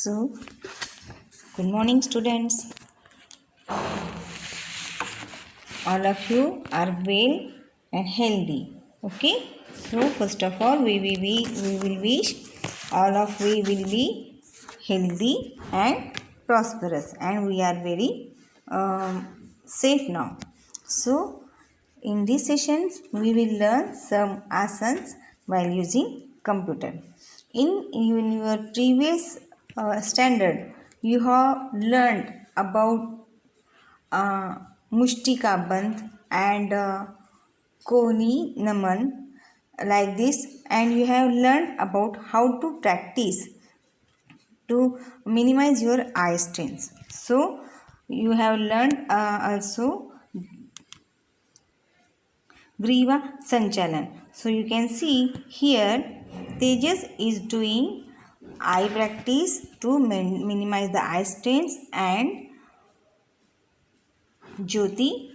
So, good morning, students. All of you are well and healthy. Okay. So, first of all, we will wish all of we will be healthy and prosperous, and we are very safe now. So, in this session, we will learn some asanas while using computer. In your previous standard, you have learned about uh, Mushtika Bandh and Kohni Naman like this, and you have learned about how to practice to minimize your eye strains. So, you have learned also Griva Sanchalan. So, you can see here Tejas is doing eye practice to minimize the eye strains, and Jyoti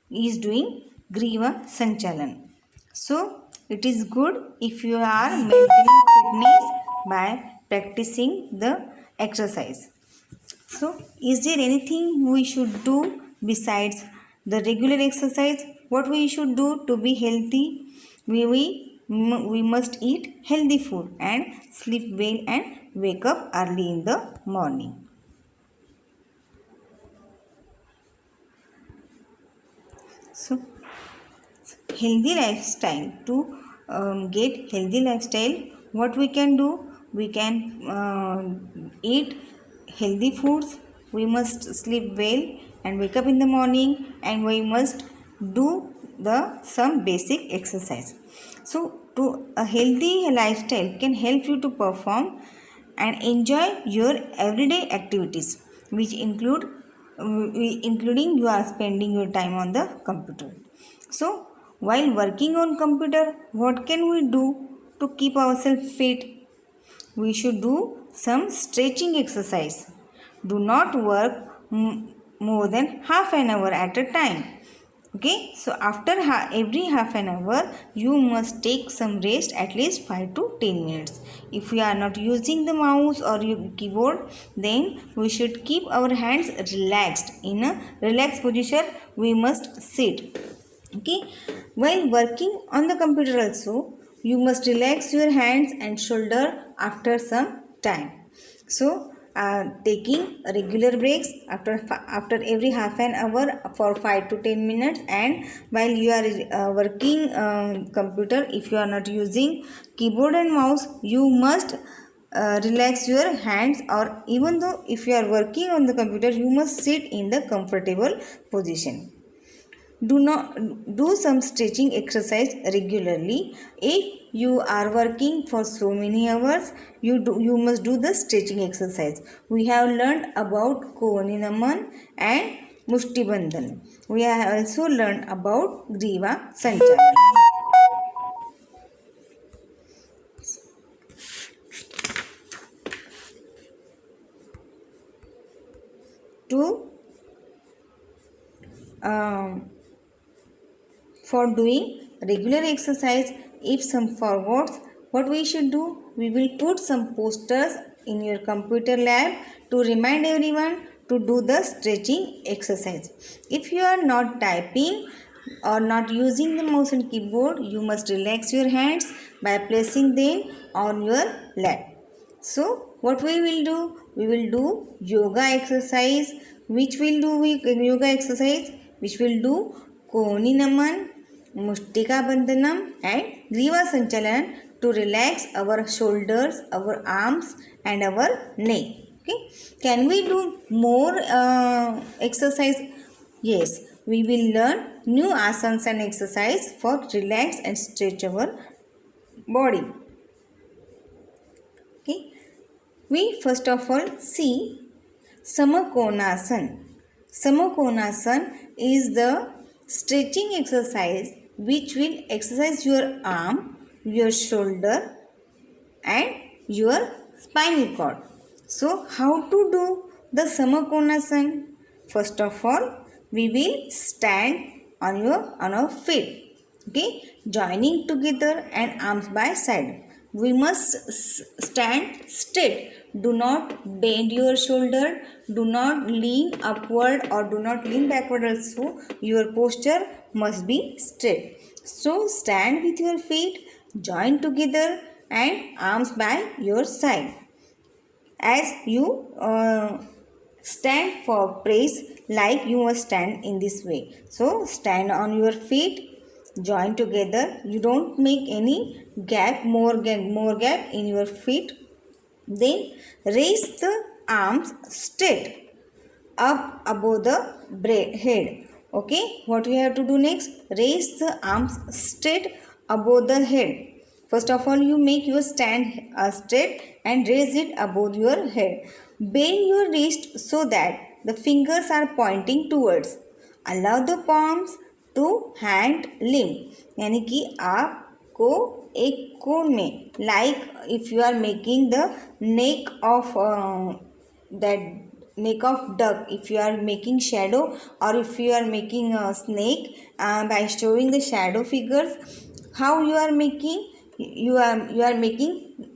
is doing Griva Sanchalan. So, it is good if you are maintaining fitness by practicing the exercise. So, is there anything we should do besides the regular exercise? What we should do to be healthy? We must eat healthy food and sleep well and wake up early in the morning. So, healthy lifestyle, to get healthy lifestyle, what we can do, we can eat healthy foods, we must sleep well and wake up in the morning, and we must do the some basic exercise. So to a healthy lifestyle can help you to perform and enjoy your everyday activities, which including you are spending your time on the computer. So, while working on computer, what can we do to keep ourselves fit? We should do some stretching exercise. Do not work more than half an hour at a time. Okay, so after every half an hour, you must take some rest, at least 5 to 10 minutes. If we are not using the mouse or your keyboard, then we should keep our hands relaxed. In a relaxed position, we must sit. Okay, while working on the computer also, you must relax your hands and shoulder after some time. So, taking regular breaks after every half an hour for 5 to 10 minutes, and while you are working computer, if you are not using keyboard and mouse, you must relax your hands, or even though if you are working on the computer, you must sit in the comfortable position. Do not do some stretching exercise regularly. If you are working for so many hours, you must do the stretching exercise. We have learned about Kohni Naman and Mushti Bandhan. We have also learned about Griva Sanchalan. To for doing regular exercise, if some forgets, what we should do, we will put some posters in your computer lab to remind everyone to do the stretching exercise. If you are not typing or not using the mouse and keyboard, you must relax your hands by placing them on your lap. So what we will do, we will do yoga exercise, which will do yoga exercise, which will do Kohni Naman, Mustika Bandhanam and Griva Sanchalan to relax our shoulders, our arms and our neck. Okay, can we do more exercise? Yes, we will learn new asanas and exercise for relax and stretch our body. Okay, we first of all see Samakonasana. Samakonasana is the stretching exercise which will exercise your arm, your shoulder and your spinal cord. So how to do the Samakonasana? First of all, we will stand on our feet. Okay, joining together and arms by side. we must stand straight. Do not bend your shoulder, do not lean upward or do not lean backward also. Your posture must be straight. So stand with your feet joined together and arms by your side. As you stand for praise, like you must stand in this way. So stand on your feet join together. You don't make any gap, more gap in your feet. Then raise the arms straight up above the head. Okay, what we have to do next? Raise the arms straight above the head. First of all, you make your stand straight and raise it above your head. Bend your wrist so that the fingers are pointing towards. Allow the palms to hang limp. यानी कि आपको एक कोन में, like if you are making the neck of that neck of duck, if you are making shadow or if you are making a snake, by showing the shadow figures, how you are making, you are making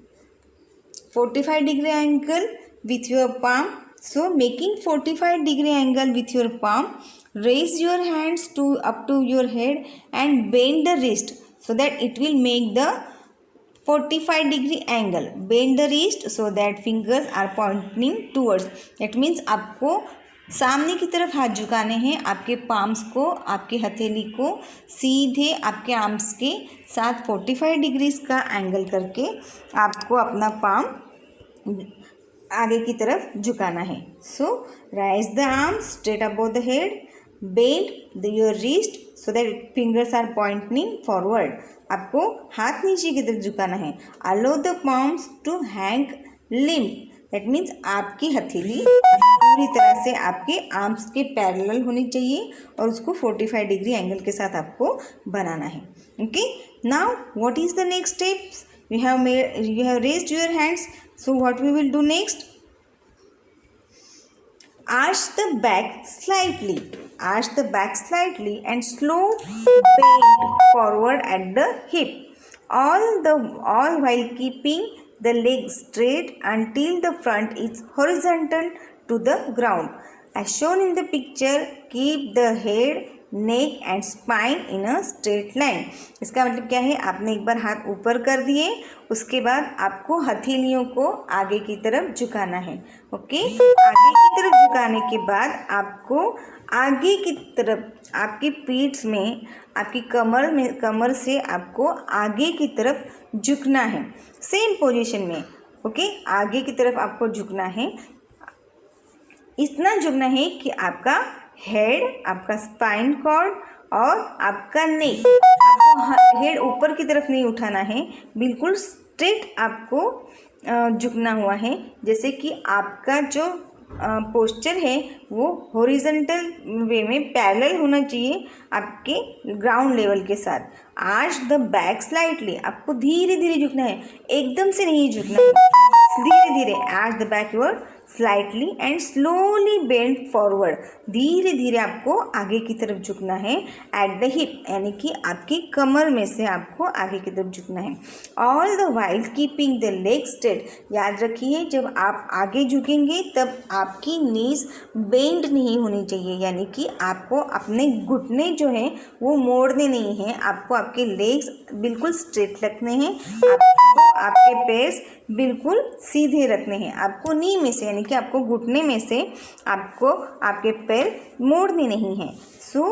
45-degree angle with your palm. So making 45-degree angle with your palm, raise your hands to up to your head and bend the wrist so that it will make the 45-degree angle. Bend the wrist so that fingers are pointing towards. That means आपको सामने की तरफ हाथ झुकाने हैं, आपके palms को, आपके हथेली को सीधे आपके आर्म्स के साथ 45 डिग्रीज का एंगल करके आपको अपना पाम आगे की तरफ झुकाना है. So raise the arms straight above the head, bend your wrist so that fingers are pointing forward. आपको हाथ नीचे की तरफ झुकाना है. Allow the palms to hang limp. That means आपकी हथेली पूरी तरह से आपके आर्म्स के पैरेलल होनी चाहिए और उसको 45 डिग्री एंगल के साथ आपको बनाना है. Okay, now what is the next steps? you have raised your hands. So what we will do next? Arch the back slightly. Arch the back slightly and slow bend forward at the hip. All while keeping the leg straight until the front is horizontal to the ground. As shown in the picture, keep the head, neck and spine in a straight line. इसका मतलब क्या है? आपने एक बार हाथ ऊपर कर दिए, उसके बाद आपको हथेलियों को आगे की तरफ झुकाना है. ओके, आगे की तरफ झुकाने के बाद आपको आगे की तरफ आपकी पीठ में, आपकी कमर से आपको आगे की तरफ झुकना है, सेम पोजीशन में. ओके, आगे की तरफ आपको झुकना है. इतना झुकना है कि आपका हेड, आपका स्पाइन कॉर्ड और आपका नेक, आपको हेड ऊपर की तरफ नहीं उठाना है, बिल्कुल स्ट्रेट आपको झुकना हुआ है. जैसे कि आपका जो पोस्चर है वो हॉरिजॉन्टल वे में पैरेलल होना चाहिए आपके ग्राउंड लेवल के साथ. Arch the back slightly. आपको धीरे धीरे झुकना है, एकदम से नहीं झुकना है, धीरे धीरे. Arch the back your slightly and slowly bend forward. धीरे धीरे आपको आगे की तरफ झुकना है. एट द हिप, यानी कि आपकी कमर में से आपको आगे की तरफ झुकना है. All the while keeping the leg straight. याद रखिए, जब आप आगे झुकेंगे तब आपकी नीज बेंड नहीं होनी चाहिए, यानी कि आपको अपने घुटने जो हैं वो मोड़ने नहीं हैं. आपको आपके लेग्स बिल्कुल स्ट्रेट रखने हैं, आपको आपके पैर बिल्कुल सीधे रखने हैं. आपको नी में से, यानी कि आपको घुटने में से आपको आपके पैर मोड़ने नहीं हैं. So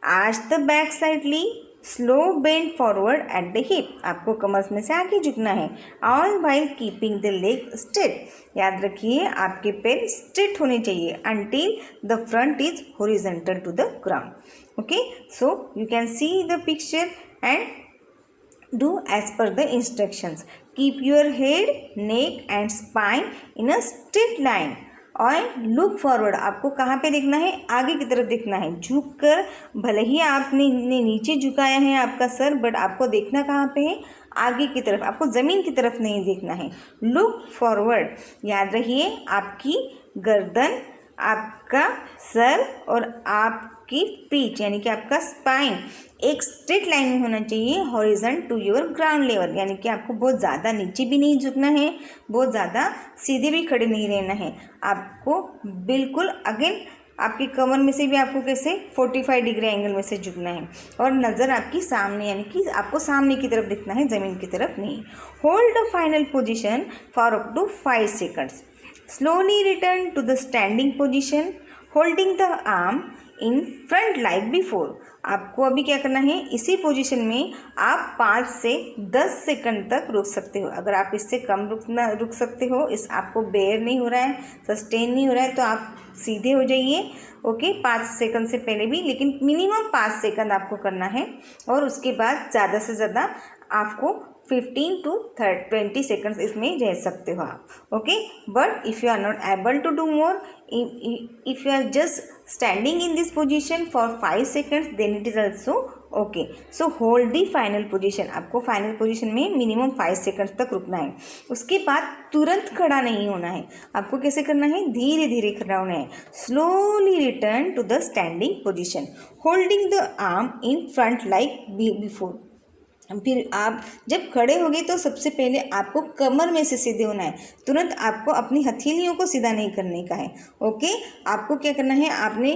arch the back slightly, slow bend forward at the hip. आपको कमर में से आगे झुकना है. All while keeping the leg straight. याद रखिए, आपके पैर स्ट्रेट होने चाहिए until the front is horizontal to the ground. Okay, so you can see the picture and do as per the instructions. Keep your head, neck and spine in a straight line और look forward. आपको कहाँ पे देखना है? आगे की तरफ देखना है. झुक कर, भले ही आपने नीचे झुकाया है आपका सर, बट आपको देखना कहाँ पे है? आगे की तरफ. आपको ज़मीन की तरफ नहीं देखना है. Look forward. याद रहिए, आपकी गर्दन, आपका सर और आपके आपकी पीठ यानी कि आपका स्पाइन एक स्ट्रेट लाइन में होना चाहिए, horizon to your ground level, यानी कि आपको बहुत ज़्यादा नीचे भी नहीं झुकना है, बहुत ज़्यादा सीधे भी खड़े नहीं रहना है। आपको बिल्कुल अगेन आपकी कमर में से भी आपको कैसे 45 डिग्री एंगल में से झुकना है, और नज़र आपकी सामने यानी कि आपको सामने की तरफ दिखना है, ज़मीन की तरफ नहीं। Hold the final position for up to 5 seconds. Slowly return to the standing position holding the arm in front like before. आपको अभी क्या करना है, इसी पोजीशन में आप 5 से 10 सेकंड तक रुक सकते हो। अगर आप इससे कम रुक सकते हो, इस आपको बेयर नहीं हो रहा है, सस्टेन नहीं हो रहा है, तो आप सीधे हो जाइए। ओके, 5 सेकंड से पहले भी, लेकिन मिनिमम 5 सेकंड आपको करना है, और उसके बाद ज़्यादा से ज़्यादा आपको 15 to 20 सेकंड्स इसमें रह सकते हो आप। Okay, but if you are not able to do more, if you are just standing in this position for 5 seconds, then it is also okay. So hold the final position. आपको final position में minimum 5 seconds तक रुकना है। उसके बाद तुरंत खड़ा नहीं होना है। आपको कैसे करना है, धीरे धीरे खड़ा होना है। Slowly return to the standing position holding the arm in front like before. फिर आप जब खड़े हो गए तो सबसे पहले आपको कमर में से सीधे होना है, तुरंत आपको अपनी हथेलियों को सीधा नहीं करने का है। ओके, आपको क्या करना है, आपने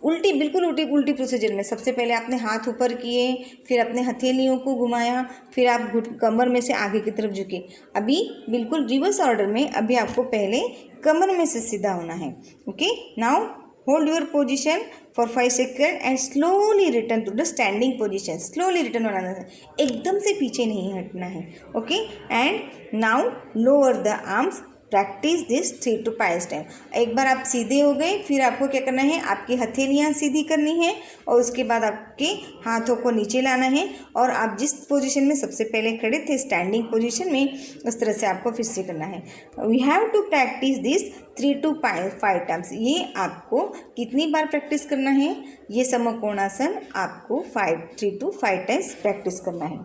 बिल्कुल उल्टी प्रोसीजर में सबसे पहले आपने हाथ ऊपर किए, फिर अपने हथेलियों को घुमाया, फिर आप कमर में से आगे की तरफ झुके। अभी बिल्कुल रिवर्स ऑर्डर में, अभी आपको पहले कमर में से सीधा होना है। Okay, now hold your position for 5 seconds and slowly return to the standing position। slowly return होना है, एकदम से पीछे नहीं हटना है। Okay, and now lower the arms। Practice this 3 to 5 time. एक बार आप सीधे हो गए, फिर आपको क्या करना है, आपकी हथेलियाँ सीधी करनी है, और उसके बाद आपके हाथों को नीचे लाना है, और आप जिस पोजीशन में सबसे पहले खड़े थे स्टैंडिंग पोजीशन में, उस तरह से आपको फिर से करना है। We have to practise this 3 to 5 times. ये आपको कितनी बार प्रैक्टिस करना है, ये समकोणासन आपको 3 to 5 टाइम्स प्रैक्टिस करना है।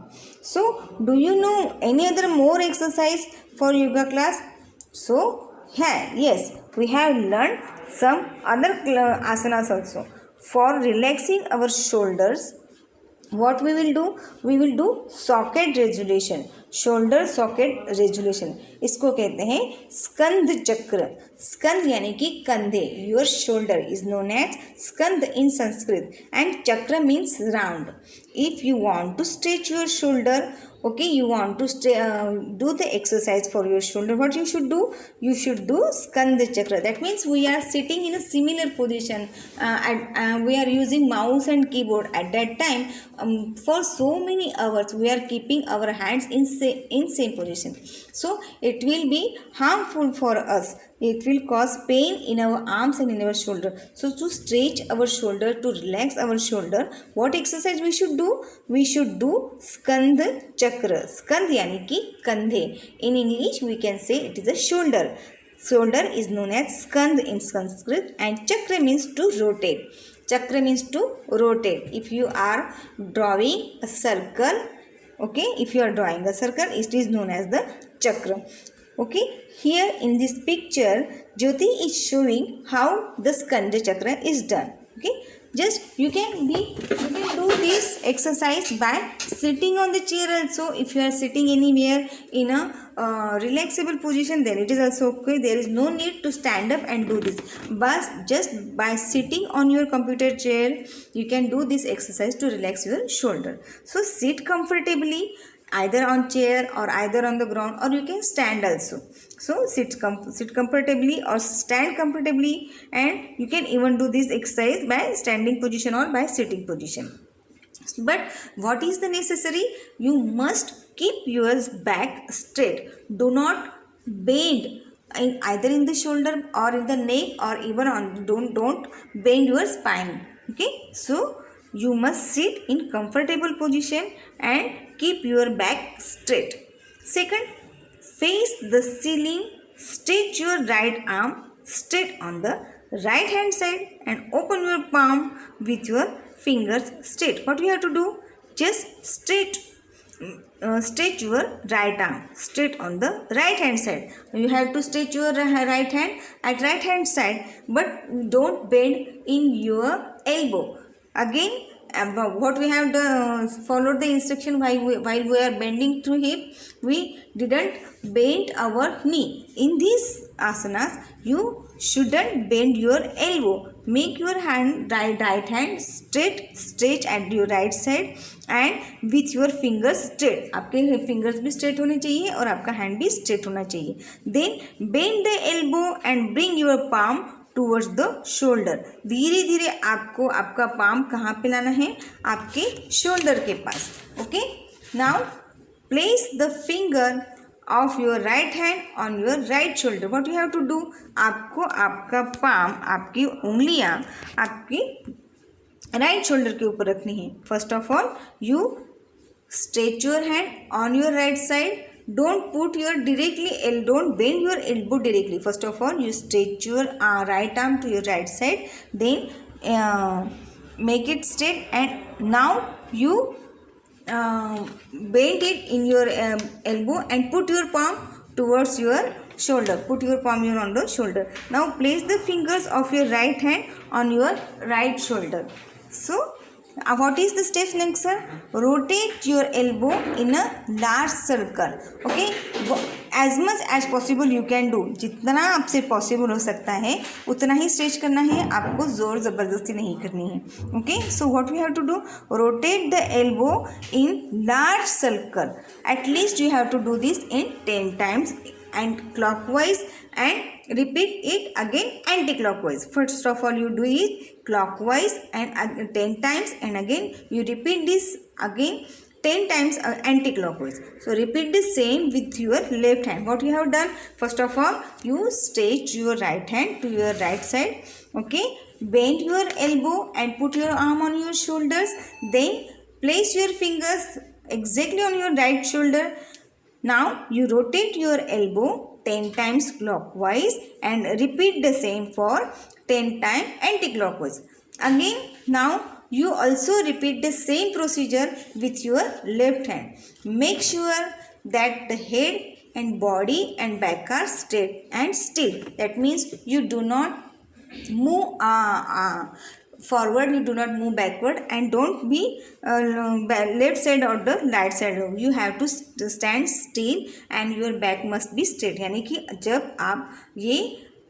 So do you know any other more exercise for yoga class? So, yes, we have learned some other asanas also. For relaxing our shoulders, what we will do? We will do socket resolution, shoulder socket resolution। इसको कहते हैं स्कंद चक्र। स्कंद यानी कि कंधे, your shoulder is known as स्कंद in Sanskrit, and chakra means round. If you want to stretch your shoulder, okay, you want to do the exercise for your shoulder, what you should do? You should do skanda chakra. That means we are sitting in a similar position, we are using mouse and keyboard. At that time, for so many hours we are keeping our hands in same position, so it will be harmful for us. It will cause pain in our arms and in our shoulder. So to stretch our shoulder, to relax our shoulder, what exercise we should do? We should do skand chakra। skand yani ki kandhe, in English we can say it is a shoulder। shoulder is known as skand in Sanskrit, and chakra means to rotate। chakra means to rotate। if you are drawing a circle, okay, if you are drawing a circle, it is known as the chakra। Okay, here in this picture, Jyoti is showing how the skanda chakra is done। Okay, just you can do this exercise by sitting on the chair also। if you are sitting anywhere in a relaxable position, then it is also okay, there is no need to stand up and do this, but just by sitting on your computer chair you can do this exercise to relax your shoulder। so sit comfortably either on chair or either on the ground, or you can stand also। so sit comfortably or stand comfortably, and you can even do this exercise by standing position or by sitting position। but what is the necessary? You must keep your back straight, do not bend either in the shoulder or in the neck, or even on don't bend your spine। okay, so you must sit in comfortable position and keep your back straight। second, face the ceiling, stretch your right arm straight on the right hand side, and open your palm with your fingers straight। what you have to do? just stretch your right arm straight on the right hand side। you have to stretch your right hand at right hand side, but don't bend in your elbow। Again, what we have done, followed the instruction while we are bending through hip, we didn't bend our knee. In these asanas, you shouldn't bend your elbow. Make your right hand straight, stretch at your right side and with your fingers straight. आपके fingers भी straight होने चाहिए और आपका hand भी straight होना चाहिए. Then bend the elbow and bring your palm towards the shoulder. धीरे धीरे आपको आपका पाम कहाँ पे लाना है? आपके शोल्डर के पास. Okay, now place the finger of your right hand on your right shoulder. What you have to do? आपको आपका पाम, आपकी उंगलियां आपकी राइट शोल्डर के ऊपर रखनी है. First of all you stretch your hand on your right side. Don't put your don't bend your elbow directly. First of all, you stretch your right arm to your right side. Then make it straight, and now you bend it in your elbow and put your palm towards your shoulder. Put your palm on the shoulder. Now place the fingers of your right hand on your right shoulder. So what is the steps next, sir? Rotate your elbow in a large circle. Okay, as much as possible you can do. जितना आपसे possible हो सकता है उतना ही stretch करना है, आपको जोर ज़बरदस्ती नहीं करनी है. Okay, so what we have to do? Rotate the elbow in large circle. At least you have to do this in 10 times and clockwise, and repeat it again anti-clockwise. First of all you do it clockwise and 10 times, and again you repeat this again 10 times anti-clockwise. So repeat the same with your left hand. What you have done? First of all you stretch your right hand to your right side. Okay, bend your elbow and put your arm on your shoulders. Then place your fingers exactly on your right shoulder. Now you rotate your elbow 10 times clockwise and repeat the same for 10 times anti-clockwise. Again, now you also repeat the same procedure with your left hand. Make sure that the head and body and back are straight and still. That means you do not move forward, you do not move backward, and don't be left side or the right side. You have to stand still and your back must be straight. यानी कि जब आप ये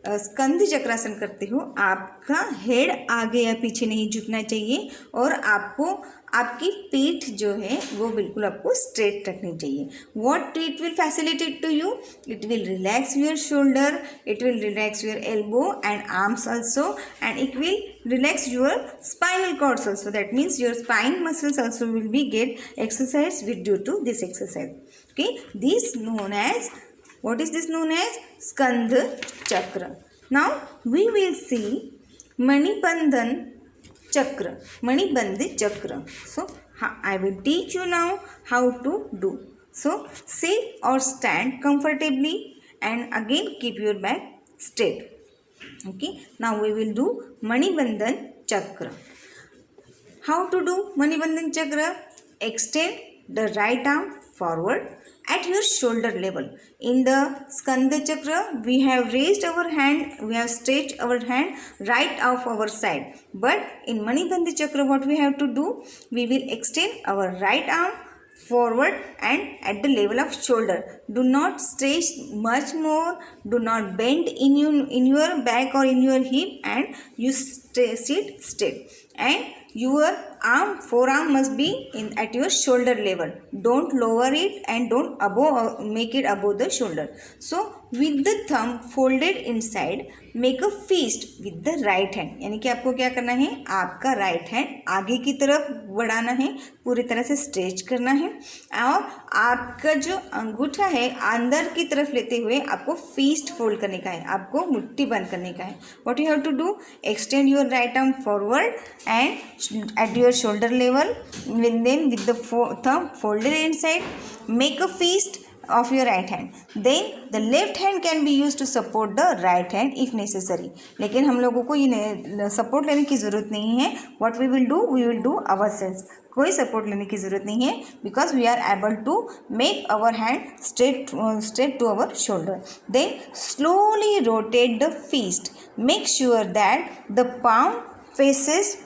स्कंद चक्रासन करते हो, आपका head आगे या पीछे नहीं झुकना चाहिए और आपको आपकी पीठ जो है वो बिल्कुल आपको स्ट्रेट रखनी चाहिए. What it will facilitate to you? It will relax your shoulder, it will relax your elbow and arms also, and it will relax your spinal cords also. That means your spine muscles also will be get exercise with due to this exercise. Okay, this known as, what is this known as? Skandha chakra. Now we will see Manibandhan chakra. Manibandhi chakra. So I will teach you now how to do. So sit or stand comfortably and again keep your back straight. Okay, now we will do Manibandhan chakra. How to do Manibandhan chakra? Extend the right arm forward at your shoulder level. In the Skandha chakra, we have raised our hand, we have stretched our hand right off our side. But in Manibandha chakra, what we have to do? We will extend our right arm forward and at the level of shoulder. Do not stretch much more. Do not bend in your back or in your hip, and you sit straight. And your forearm must be at your shoulder level. Don't lower it and don't make it above the shoulder. So with the thumb folded inside, make a fist with the right hand. यानी कि आपको क्या करना है? आपका right hand आगे की तरफ बढ़ाना है, पूरी तरह से स्ट्रेच करना है और आपका जो अंगूठा है अंदर की तरफ लेते हुए आपको फीस्ट फोल्ड करने का है, आपको मुट्ठी बंद करने का है. What you have to do? Extend your right arm forward and at your shoulder level, and then with the thumb folded inside, make a fist of your right hand. Then the left hand can be used to support the right hand if necessary. लेकिन हम लोगों को ये support लेने की ज़रूरत नहीं है. What we will do? We will do ourselves. कोई सपोर्ट लेने की ज़रूरत नहीं है, because we are able to make our hand straight to our shoulder. Then slowly rotate the fist. Make sure that the palm faces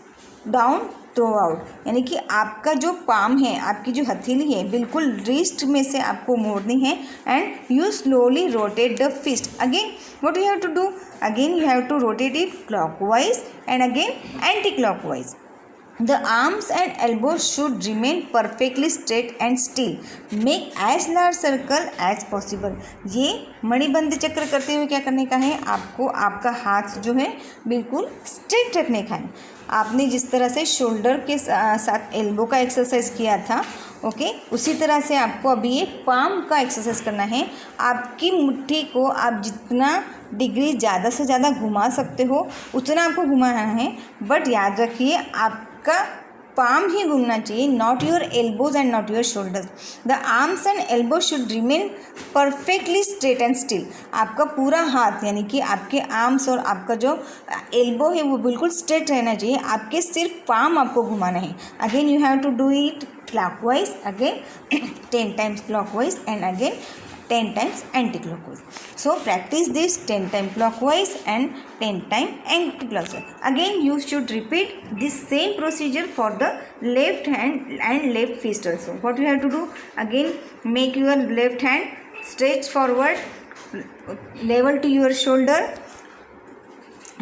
down throw out, यानी कि आपका जो पाम है, आपकी जो हथेली है, बिल्कुल रिस्ट में से आपको मोड़नी है. And you slowly rotate the fist. Again what you have to do? Again you have to rotate it clockwise and again anti-clockwise. The arms and elbows should remain perfectly straight and still. Make as large circle as possible. ये मणिबंध चक्र करते हुए क्या करने का है? आपको आपका हाथ जो है बिल्कुल स्ट्रेट रखने का है. आपने जिस तरह से शोल्डर के साथ एल्बो का एक्सरसाइज किया था, ओके, उसी तरह से आपको अभी ये पाम का एक्सरसाइज करना है. आपकी मुट्ठी को आप जितना डिग्री ज़्यादा से ज़्यादा घुमा सकते हो उतना आपको घुमाना है. बट याद रखिए आपका पाम ही घूमना चाहिए, not your elbows and not your shoulders. The arms and elbow should remain perfectly straight and still. आपका पूरा हाथ यानी कि आपके आर्म्स और आपका जो एल्बो है वो बिल्कुल स्ट्रेट रहना चाहिए. आपके सिर्फ पाम आपको घुमाना है. Again you have to do it clockwise, again 10 times clockwise and again 10 times anti-clockwise. So practice this 10 times clockwise and 10 times anti-clockwise. Again you should repeat this same procedure for the left hand and left fist also. What you have to do? Again make your left hand stretch forward, level to your shoulder.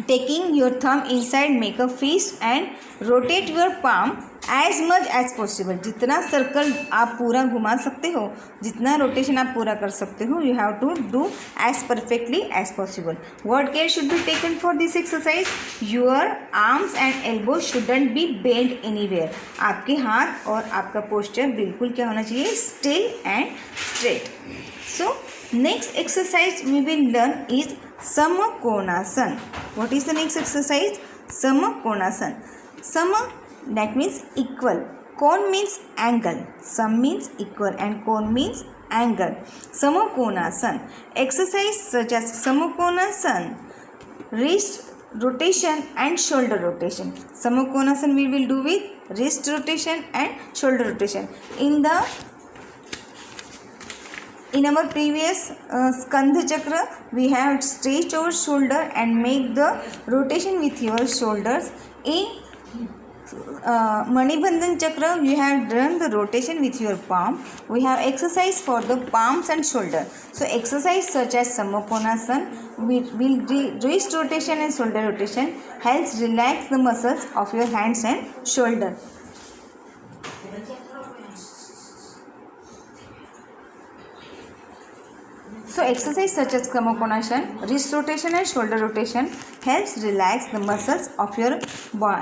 Taking your thumb inside, make a fist and rotate your palm as much as possible. जितना circle आप पूरा घुमा सकते हो, जितना rotation आप पूरा कर सकते हो, you have to do as perfectly as possible. What care should be taken for this exercise? Your arms and elbows shouldn't be bent anywhere. आपके हाथ और आपका पोस्चर बिल्कुल क्या होना चाहिए? Still and straight. So next exercise we will learn is Samakonasan. What is the next exercise? Samakonasan. Sama, that means equal. Kon means angle. Sam means equal and kon means angle. Samakonasan. Exercise such as Samakonasan, wrist rotation and shoulder rotation. Samakonasan we will do with wrist rotation and shoulder rotation. In our previous Skandha Chakra, we have stretched our shoulder and make the rotation with your shoulders. In Manibandhan Chakra, you have done the rotation with your palm. We have exercise for the palms and shoulder. So exercise such as Samakonasan, wrist rotation and shoulder rotation helps relax the muscles of your hands and shoulder. So exercise such as Samakonasan, wrist rotation and shoulder rotation helps relax the muscles of your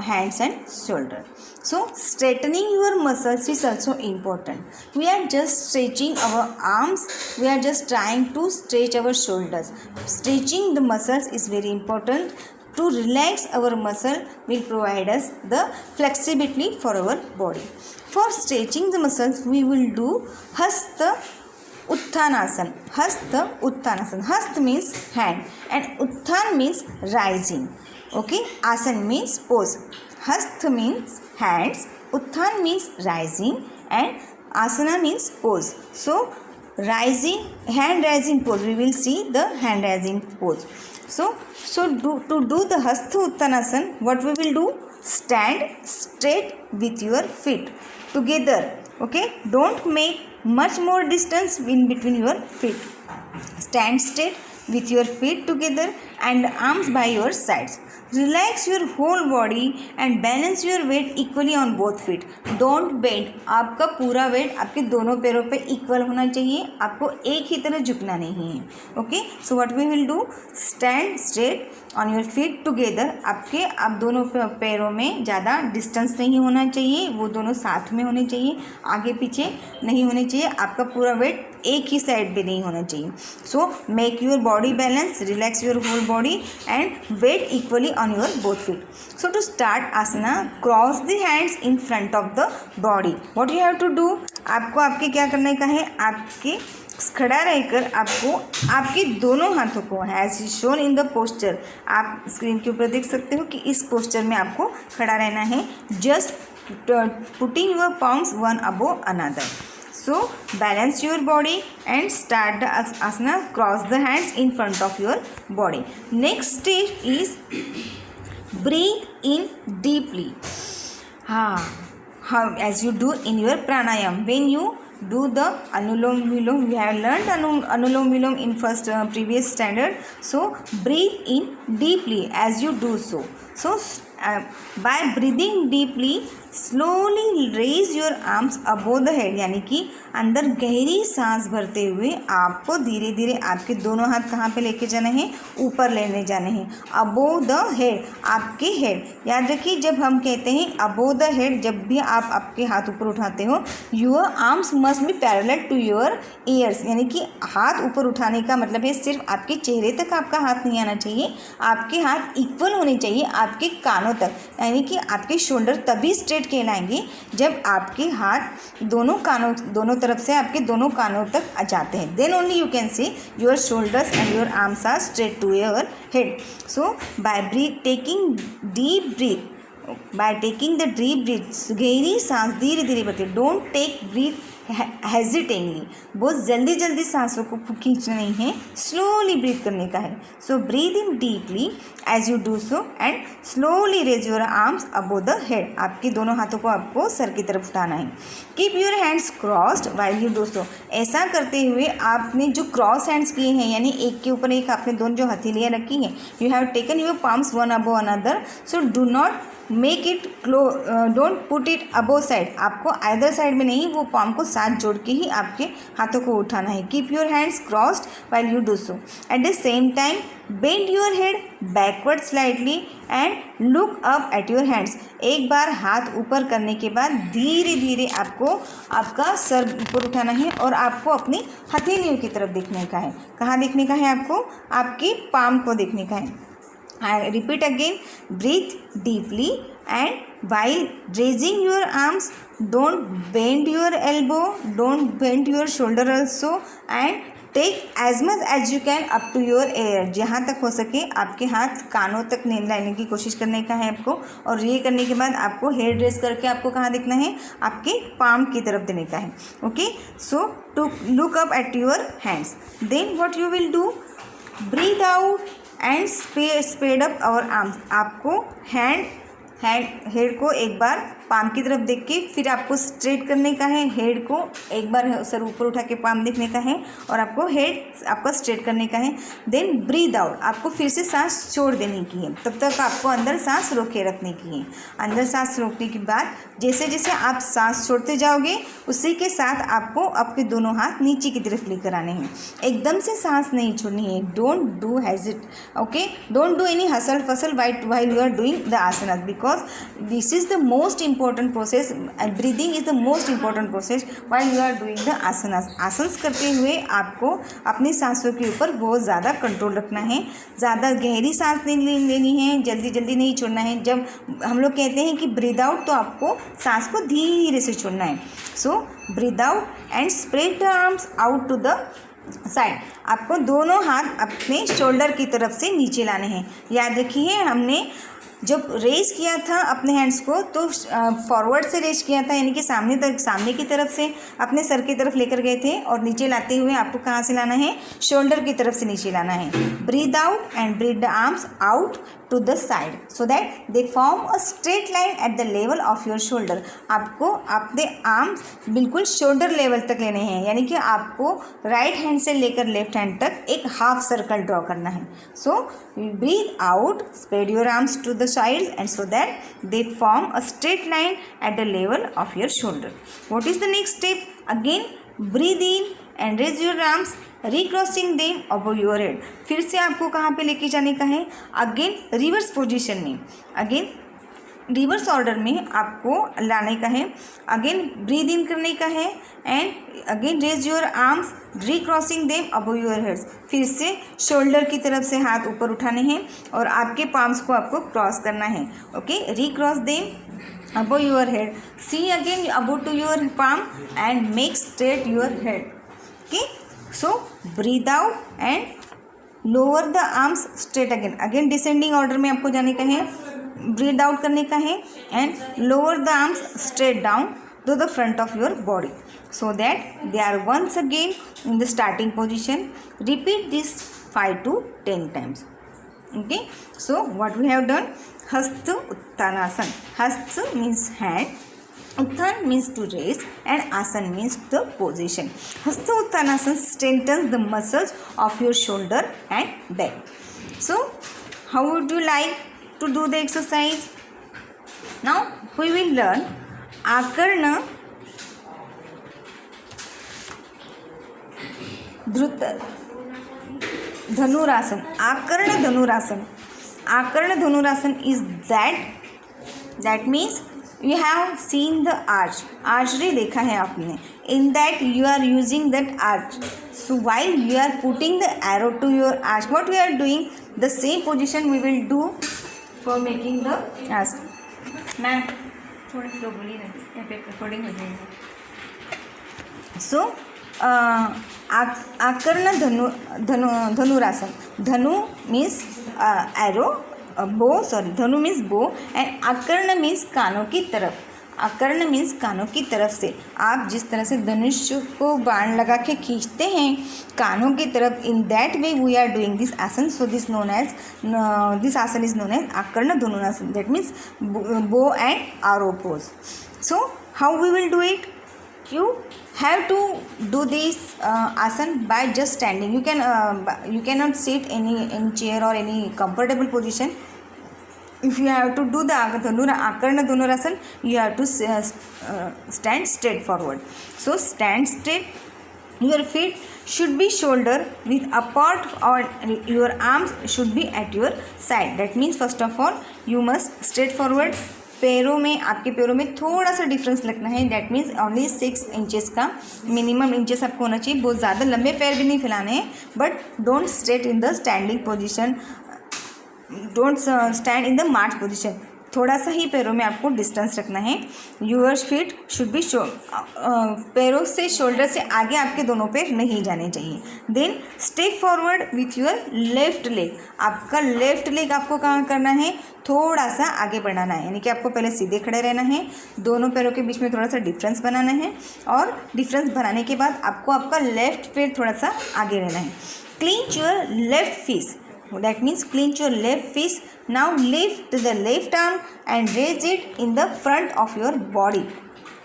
hands and shoulder. So straightening your muscles is also important. We are just stretching our arms, we are just trying to stretch our shoulders. Stretching the muscles is very important. To relax our muscle will provide us the flexibility for our body. For stretching the muscles, we will do Hasta Utthanasan. Hasta Utthanasan. Hasta means hand and Utthan means rising. Okay. Asan means pose. Hasta means hands. Utthan means rising and Asana means pose. So rising, hand rising pose. We will see the hand rising pose. So to do the Hasta Utthanasan, what we will do? Stand straight with your feet together. Okay. Don't make much more distance in between your feet. Stand straight with your feet together and arms by your sides. Relax your whole body and balance your weight equally on both feet. Don't bend. आपका पूरा wait आपके दोनों पैरों पे equal होना चाहिए. आपको एक ही तरह झुकना नहीं है. Okay. So what we will do? Stand straight on your feet together. आप दोनों पैरों में ज़्यादा डिस्टेंस नहीं होना चाहिए. वो दोनों साथ में होने चाहिए. आगे पीछे नहीं होने चाहिए. आपका पूरा वेट एक ही साइड पे नहीं होना चाहिए. So make your body balance, relax your whole body and weight equally on your both feet. So to start asana, cross the hands in front of the body. What you have to do? आपको आपके क्या करने का है? आपके खड़ा रहकर आपको आपके दोनों हाथों को as shown in the posture, आप स्क्रीन के ऊपर देख सकते हो कि इस पोस्चर में आपको खड़ा रहना है. Just putting your palms one above another. So balance your body and start the asana. Cross the hands in front of your body. Next stage is breathe in deeply. हाँ, how as you do in your pranayam, when you do the anulom vilom, we have learned anulom vilom in first previous standard. So breathe in deeply as you do so. So by breathing deeply, slowly raise your arms above the head, यानी कि अंदर गहरी सांस भरते हुए आपको धीरे धीरे आपके दोनों हाथ कहाँ पे लेके जाने हैं, ऊपर लेने जाने हैं, अबोव द हेड, आपके हेड। याद रखिए जब हम कहते हैं अबोव द हेड, जब भी आप आपके हाथ ऊपर उठाते हो, your arms must be parallel to your ears, यानी कि हाथ ऊपर उठाने का मतलब है सिर्फ आपके चेहरे तक आपका हाथ नहीं आना चाहिए, आपके हाथ इक्वल होने चाहिए आपके कानों तक, यानी कि आपके शोल्डर तभी स्ट्रेट कहलाएंगे जब आपके हाथ दोनों तरफ से आपके दोनों कानों तक आ जाते हैं। Then only you can see your shoulders and your arms are straight to your head. So by taking deep the deep breath, गहरी सांस धीरे धीरे भरते, डोंट टेक ब्रीथ हेजिटेंगली, बहुत जल्दी जल्दी सांसों को खींचना नहीं है, स्लोली ब्रीथ करने का है। So breathe in deeply as you do so and slowly raise your arms above the head, आपके दोनों हाथों को आपको सर की तरफ उठाना है। Keep your hands crossed while you do सो, ऐसा करते हुए आपने जो क्रॉस हैंड्स किए हैं, यानी एक के ऊपर एक आपने दोनों जो हथेलियाँ रखी हैं, you have taken your palms one above another, so do not make it don't put it above side, आपको आइदर साइड में नहीं, वो पाम को साथ जोड़ के ही आपके हाथों को उठाना है। Keep your hands crossed while you do so, at the same time bend your head backward slightly and look up at your hands, एक बार हाथ ऊपर करने के बाद धीरे धीरे आपको आपका सर ऊपर उठाना है और आपको अपनी हथेलियों की तरफ देखने का है। कहाँ देखने का है आपको? आपकी पाम को देखने का है। I repeat again, breathe deeply and while raising your arms, don't bend your elbow, don't bend your shoulder also, and take as much as you can up to your ear, जहाँ तक हो सके आपके हाथ कानों तक लाने की कोशिश करने का है आपको, और ये करने के बाद आपको हेड रेस करके आपको कहाँ देखना है? आपके पाम की तरफ देने का है। Okay, so to look up at your hands, then what you will do, breathe out and spread up our arms, आपको हेड को एक बार पाम की तरफ देख के फिर आपको स्ट्रेट करने का है, हेड को एक बार सर ऊपर उठा के पाम देखने का है और आपको हेड आपका स्ट्रेट करने का है। देन ब्रीद आउट, आपको फिर से सांस छोड़ देने की है, तब तक आपको अंदर सांस रोके रखने की है। अंदर सांस रोकने के बाद जैसे जैसे आप सांस छोड़ते जाओगे उसी के साथ आपको आपके दोनों हाथ नीचे की तरफ लेकर आने हैं, एकदम से सांस नहीं छोड़नी है। Don't do hesitate, okay, don't do any hassle फसल while you are doing the asanas, because this is the most important process and breathing is the most important process while you are doing the asanas. Asanas करते हुए आपको अपनी सांसों के ऊपर बहुत ज़्यादा कंट्रोल रखना है, ज़्यादा गहरी सांस नहीं लेनी है, जल्दी जल्दी नहीं छोड़ना है। जब हम लोग कहते हैं कि ब्रीद आउट, तो आपको सांस को धीरे से छोड़ना है। So breathe out and spread the arms out to the side, आपको दोनों हाथ अपने शोल्डर की तरफ से नीचे लाने हैं। याद रखिए हमने जब रेज किया था अपने हैंड्स को तो फॉरवर्ड से रेज किया था, यानी कि सामने की तरफ से अपने सर की तरफ लेकर गए थे, और नीचे लाते हुए आपको कहाँ से लाना है? शोल्डर की तरफ से नीचे लाना है। Breathe out and breathe the arms out to the side so that they form a straight line at the level of your shoulder, आपको अपने आर्म्स बिल्कुल शोल्डर लेवल तक लेने हैं, यानी कि आपको राइट हैंड से लेकर लेफ्ट हैंड तक एक हाफ सर्कल ड्रॉ करना है। So breathe out, spread your arms to the sides and so that they form a straight line at the level of your shoulder. What is the next step? Again breathe in and raise your arms recrossing them above your head, फिर से आपको कहाँ पे लेके जाने का है? Again reverse position में, अगेन रिवर्स ऑर्डर में आपको लाने का है। अगेन ब्रीद इन करने का है and again raise your arms recrossing them above your heads, फिर से शोल्डर की तरफ से हाथ ऊपर उठाने हैं और आपके पाम्स को आपको क्रॉस करना है। Okay, recross them above your head, see again above to your palm and make straight your head. Okay, so breathe out and lower the arms straight, again descending order में आपको जाने का है। Breathe out करने का है and lower the arms straight down to the front of your body so that they are once again in the starting position. Repeat this 5 to 10 times. Okay, so what we have done? Hasta Uttanasana. Hasta means hand, Uttan means to raise, and Asana means the position. Hasta Uttanasana strengthens the muscles of your shoulder and back. So, how would you like to do the exercise? Now, we will learn Akarna Dhruta Dhanurasana. Akarna Dhanurasana. Akarna Dhanurasana is that means you have seen the arch. Archery देखा है आपने. In that you are using that arch. So while you are putting the arrow to your arch, what we are doing? The same position we will do for making the arch. Ma'am थोड़ी slow बोलिए ना, यहाँ पे recording हो जाएगी. So आकर्ण धनुरासन. धनु means arrow, bow, sorry, धनु means bow and आकर्ण means कानों की तरफ. आकर्ण मीन्स कानों की तरफ से. आप जिस तरह से धनुष को बाण लगा के खींचते हैं कानों की तरफ, in that way we are doing this asana. So this asana is known as Akarna Dhanurasana. That means bow and arrow pose. So how we will do it? You have to do this asan by just standing. You cannot sit in chair or any comfortable position. If you have to do the Akarna Dhanurasana, you have to stand straight forward. So stand straight. Your feet should be shoulder with apart, or your arms should be at your side. That means first of all you must straight forward. पैरों में, आपके पैरों में थोड़ा सा difference लगना है. That means only 6 inches का मिनिमम इंचेस आपको होना चाहिए. बहुत ज़्यादा लंबे पैर भी नहीं फैलाने हैं, but don't straight in the standing position, don't stand in the March position. थोड़ा सा ही पैरों में आपको डिस्टेंस रखना है. यूर फीट शुड बी पैरों से, शोल्डर से आगे आपके दोनों पैर नहीं जाने चाहिए. Then step forward with your left leg. आपका लेफ्ट लेग आपको कहाँ करना है? थोड़ा सा आगे बढ़ाना है. यानी कि आपको पहले सीधे खड़े रहना है, दोनों पैरों के बीच में थोड़ा सा डिफरेंस बनाना है, और डिफरेंस बनाने के बाद आपको आपका लेफ्ट पैर थोड़ा सा आगे रहना है. Clench your left fist. That means clench your left fist. Now lift the left arm and raise it in the front of your body.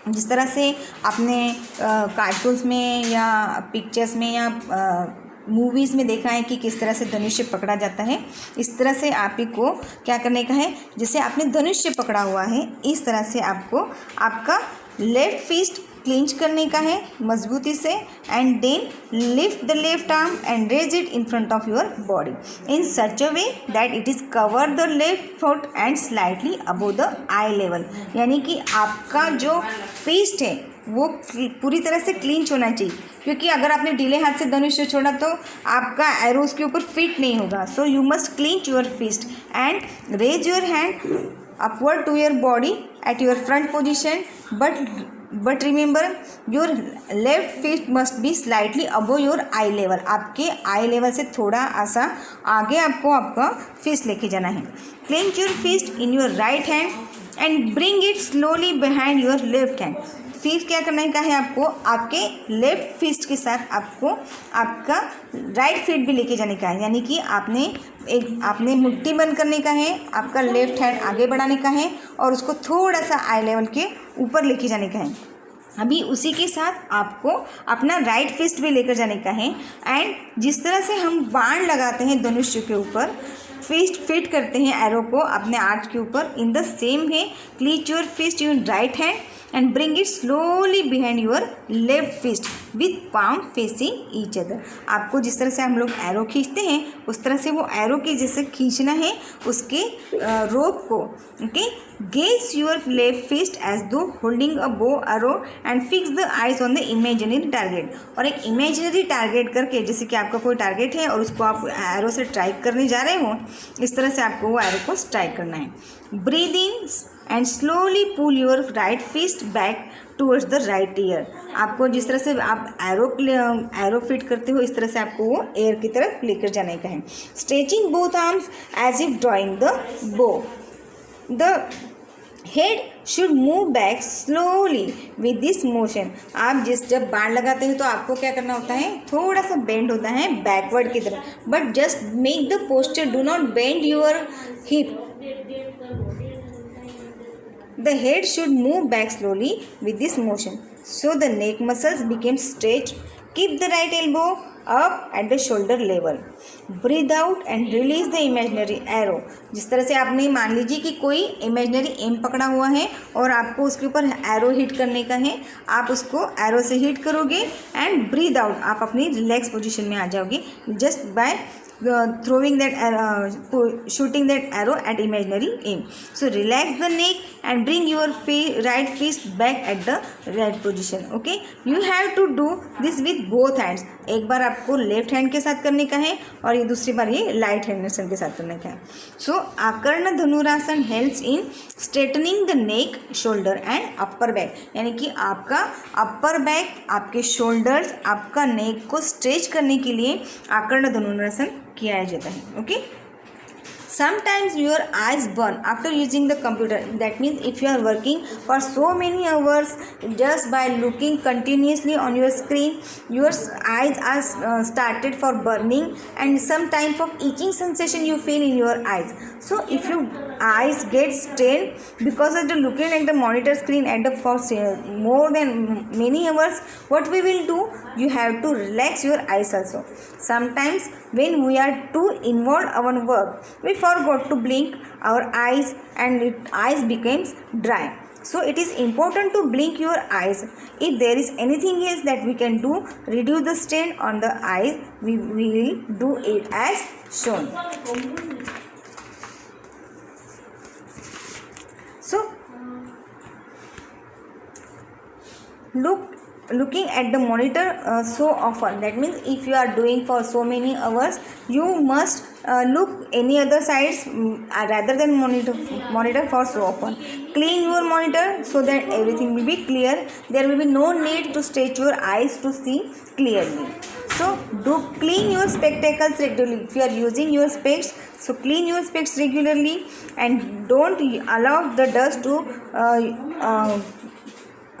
जिस तरह से आपने कार्टून्स में या पिक्चर्स में या मूवीज़ में देखा है कि किस तरह से धनुष्य पकड़ा जाता है, इस तरह से आप ही को क्या करने का है. जैसे आपने धनुष्य पकड़ा हुआ है, इस तरह से आपको आपका लेफ्ट फिस्ट क्लिंच करने का है मजबूती से. And then lift the left arm and raise it in front of your body in such a way that it is cover the left foot and slightly above the eye level. यानी कि आपका जो fist है वो पूरी तरह से clinch होना चाहिए, क्योंकि अगर आपने ढीले हाथ से धनुष छोड़ा तो आपका एरो उसके ऊपर फिट नहीं होगा. So you must clinch your fist and raise your hand upward to your body at your front position, but remember your left fist must be slightly above your eye level. आपके आई level से थोड़ा ऐसा आगे आपको आपका fist लेके जाना है. clench your fist in your right hand and bring it slowly behind your left hand. फिर क्या करने का है आपको? आपके लेफ्ट फिस्ट के साथ आपको आपका राइट फीट भी लेके जाने का है. यानी कि आपने मुट्ठी बंद करने का है, आपका लेफ्ट हैंड आगे बढ़ाने का है और उसको थोड़ा सा आई लेवल के ऊपर लेके जाने का है. अभी उसी के साथ आपको अपना राइट फिस्ट भी लेकर जाने का है. एंड जिस तरह से हम बाण लगाते हैं धनुष्य के ऊपर, फिस्ट फिट करते हैं एरो को अपने आर्च के ऊपर, in the same way clench your fist in right hand and bring it slowly behind your left fist with palm facing each other. आपको जिस तरह से हम लोग एरो खींचते हैं उस तरह से वो एरो की जैसे खींचना है उसके रोप को. Okay, gaze your left fist as though holding a bow arrow and fix the eyes on the imaginary target. और एक इमेजिनरी टारगेट करके, जैसे कि आपका कोई टारगेट है और उसको आप एरो से स्ट्राइक करने जा रहे हो, इस तरह से आपको वो एरो को स्ट्राइक करना है. Breathe in and slowly pull your right fist back towards the right ear. आपको जिस तरह से आप एरो फिट करते हो इस तरह से आपको वो एयर की तरफ लेकर जाने का है. Stretching both arms as if drawing the bow. The head should move back slowly with this motion. आप जब बाण लगाते हैं तो आपको क्या करना होता है, थोड़ा सा बेंड होता है बैकवर्ड की तरफ, but just make the posture, do not bend your hip. The head should move back slowly with this motion, so the neck muscles become straight. Keep the right elbow up at the shoulder level. Breathe out and release the imaginary arrow. जिस तरह से आपने मान लीजिए कि कोई imaginary M पकड़ा हुआ है और आपको उसके ऊपर एरो हिट करने का है, आप उसको एरो से हिट करोगे एंड ब्रीद आउट, आप अपनी रिलैक्स पोजीशन में आ जाओगे just by throwing that shooting that arrow at imaginary aim. So relax the neck and bring your right fist back at the right position. Okay, you have to do this with both hands. एक बार आपको left hand के साथ करने का है और ये दूसरी बार ये राइट हैंड के साथ करने का है. So Akarna Dhanurasana helps in straightening the neck, shoulder and upper back. यानी कि आपका अपर बैक, आपके शोल्डर्स, आपका नेक को स्ट्रेच करने के लिए आकर्ण धनुरासन किया जाता है. Okay. Sometimes your eyes burn after using the computer. That means if you are working for so many hours just by looking continuously on your screen, your eyes are started for burning and some type of itching sensation you feel in your eyes. So if your eyes get strained because of the looking at the monitor screen at the for more than many hours, what we will do? You have to relax your eyes also. Sometimes when we are too involved our work, we forgot to blink our eyes and eyes becomes dry. So it is important to blink your eyes. If there is anything else that we can do, reduce the strain on the eyes, we will do it as shown. So looking at the monitor so often, that means if you are doing for so many hours, you must look any other sides rather than monitor for so often. Clean your monitor so that everything will be clear. There will be no need to stretch your eyes to see clearly. So do clean your spectacles regularly. If you are using your specs, so clean your specs regularly and don't allow the dust to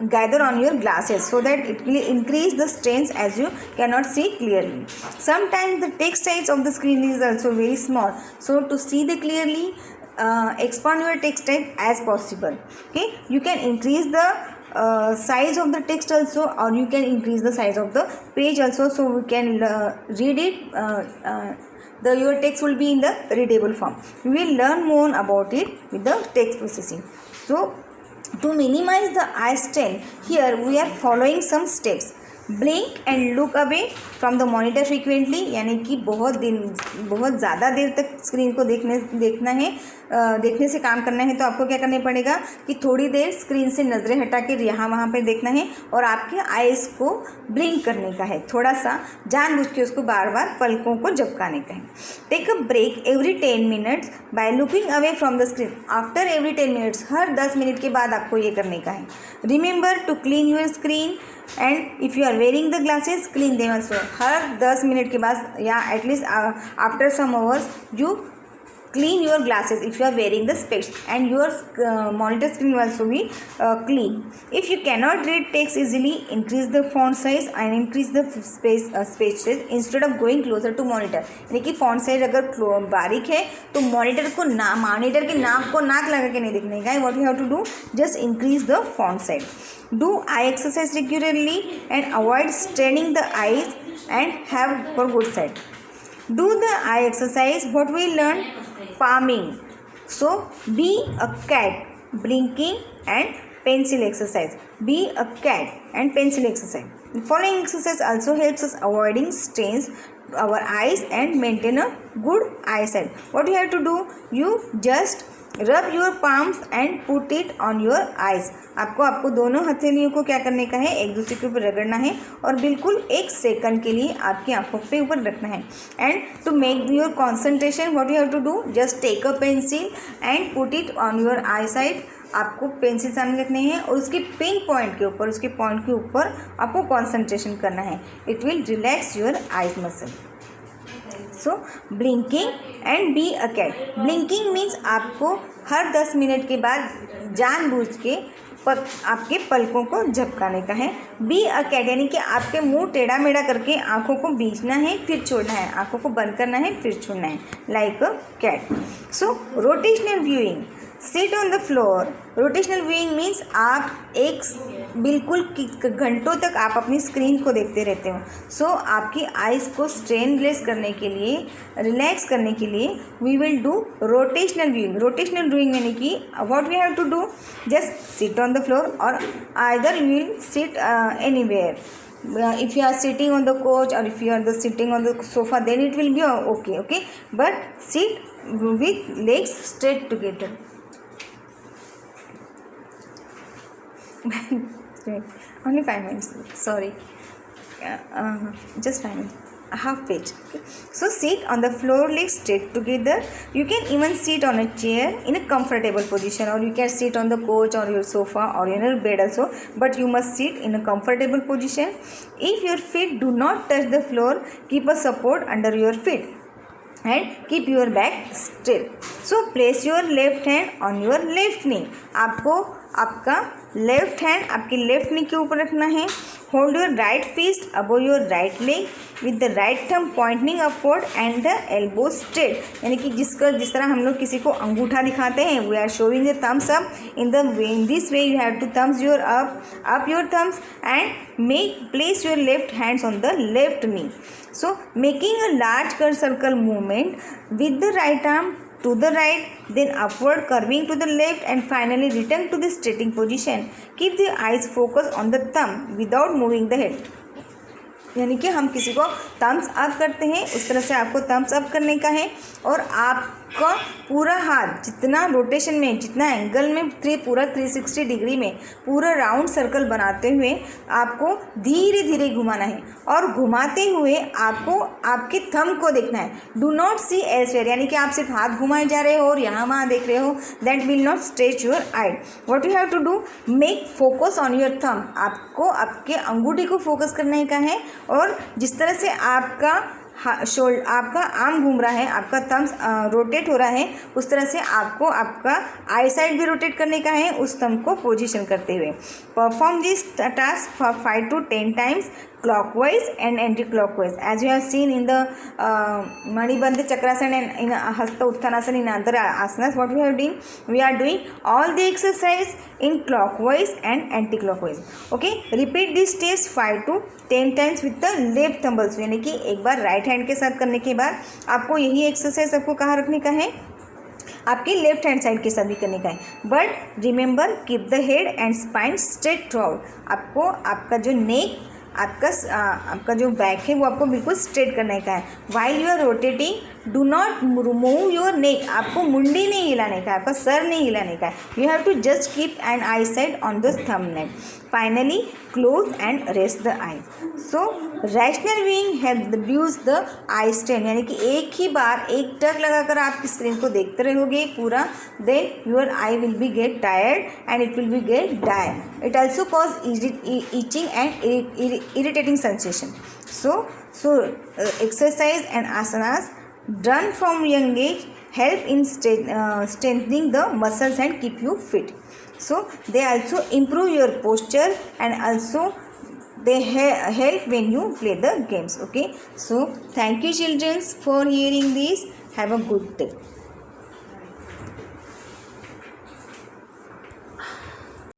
gather on your glasses so that it will increase the strains as you cannot see clearly. Sometimes the text size of the screen is also very small, so to see the clearly, expand your text type as possible. Okay, you can increase the size of the text also, or you can increase the size of the page also, so we can read it. Your text will be in the readable form. You will learn more about it with the text processing. So to minimize the eye strain, here we are following some steps. Blink and look away from the monitor frequently. यानी कि बहुत ज़्यादा देर तक screen को देखने से काम करना है तो आपको क्या करना पड़ेगा कि थोड़ी देर स्क्रीन से नज़रें हटा के यहाँ वहाँ पे देखना है और आपके आइज़ को ब्लिंक करने का है, थोड़ा सा जानबूझ के उसको बार बार पलकों को झपकाने का है. Take a break every 10 minutes by looking away from the screen. After every 10 minutes, हर 10 मिनट के बाद आपको ये करने का है. Remember to clean your screen and if you are wearing the glasses, clean them also. हर 10 मिनट के बाद या at least after some hours you clean your glasses if you are wearing the specs, and your monitor screen will also be clean. If you cannot read text easily, increase the font size and increase the space size instead of going closer to monitor. यानी कि font size अगर बारीक है तो monitor के नाक को नाक लगा के नहीं दिखने का है. What you have to do, just increase the font size. Do eye exercise regularly and avoid straining the eyes and have for good sight. Do the eye exercise. What we learn? Palming. So be a cat, blinking and pencil exercise. Be a cat and pencil exercise. The following exercise also helps us avoiding strains our eyes and maintain a good eyesight. What you have to do? You just rub your palms and put it on your eyes. आपको दोनों हथेलियों को क्या करने का है, एक दूसरे के ऊपर रगड़ना है और बिल्कुल 1 सेकंड के लिए आपकी आंखों पे ऊपर रखना है. And to make your concentration, what you have to do, just take a pencil and put it on your eye side. आपको पेंसिल सामने रखनी है और उसके पिन पॉइंट के ऊपर, उसके पॉइंट के ऊपर आपको कॉन्सेंट्रेशन करना है. It will relax your eyes muscle. So blinking and be a cat. Blinking means आपको हर 10 मिनट के बाद जानबूझ के आपके पलकों को झपकाने का है। बी अ कैट यानी कि आपके मुंह टेढ़ा मेढ़ा करके आंखों को बीचना है फिर छोड़ना है, आंखों को बंद करना है फिर छोड़ना है, like a cat. So rotational viewing, sit on the floor. Rotational viewing means आप एक बिल्कुल घंटों तक आप अपनी स्क्रीन को देखते रहते हो। सो आपकी आइज़ को स्ट्रेनलेस करने के लिए, रिलैक्स करने के लिए we will do rotational viewing. Rotational viewing यानी कि what we have to do, just sit on the floor और either you will sit anywhere. If you are sitting on the couch or if you are sitting on the sofa, then it will be okay, but sit with legs straight together. Only 5 minutes, sorry, just 5 minutes, half page. Okay, so sit on the floor, legs straight together. You can even sit on a chair in a comfortable position, or you can sit on the couch or your sofa or in your bed also, but you must sit in a comfortable position. If your feet do not touch the floor, keep a support under your feet and keep your back straight. So place your left hand on your left knee. आपको आपका left hand आपकी left knee के ऊपर रखना है. Hold your right fist above your right leg with the right thumb pointing upward and the elbow straight. यानी कि जिस तरह हम लोग किसी को अंगूठा दिखाते हैं, we are showing the thumbs up. In this way you have to thumbs your up your thumbs and make place your left hands on the left knee. So making a large curve circle movement with the right arm to the right, then upward curving to the left and finally return to the straighting position. Keep the eyes focused on the thumb without moving the head. यानी कि हम किसी को Thums up करते हैं उस तरह से आपको थम्स अप करने का है और आपका पूरा हाथ जितना रोटेशन में, जितना एंगल में पूरा 360 डिग्री में पूरा राउंड सर्कल बनाते हुए आपको धीरे धीरे घुमाना है और घुमाते हुए आपको आपके थंब को देखना है. डू नॉट सी एल्सवेयर, यानी कि आप सिर्फ हाथ घुमाए जा रहे हो और यहाँ वहाँ देख रहे हो, that will not stretch your eye. What you have to do, make focus on your thumb. आपको आपके अंगूठे को फोकस करने का है और जिस तरह से आपका आपका आर्म घूम रहा है, आपका थम्स रोटेट हो रहा है, उस तरह से आपको आपका आई साइड भी रोटेट करने का है उस थंब को पोजीशन करते हुए. Perform this task for 5 to 10 times clockwise and anti-clockwise, as you have seen in the Manibandha Chakrasana and in Hasta Uttanasana in other asanas. What we have done, we are doing all the exercise in clockwise and anti-clockwise. Okay, repeat these steps 5 to 10 times with the left thumb also. यानी कि एक बार right hand के साथ करने के बाद आपको यही एक्सरसाइज आपको कहाँ रखने का है, आपके लेफ्ट हैंड साइड के साथ भी करने का है. But remember keep the head and spine straight through out. आपको आपका जो नेक, आपका जो बैक है वो आपको बिल्कुल स्ट्रेट करने का है. While you are rotating do not move your neck. आपको मुंडी नहीं हिलाने का है, आपका सर नहीं हिलाने का है. You have to just keep an eye side on the thumbnail. Finally close and rest the eye. So rational viewing help reduce the eye strain, यानी कि एक ही बार एक टक लगाकर आप स्क्रीन को देखते रहोगे पूरा, then your eye will be get tired and it will be get dire. It also cause itching and irritating sensation. So exercise and asanas done from young age help in strengthening the muscles and keep you fit. So they also improve your posture and also they help when you play the games. Okay, so thank you children for hearing this. Have a good day.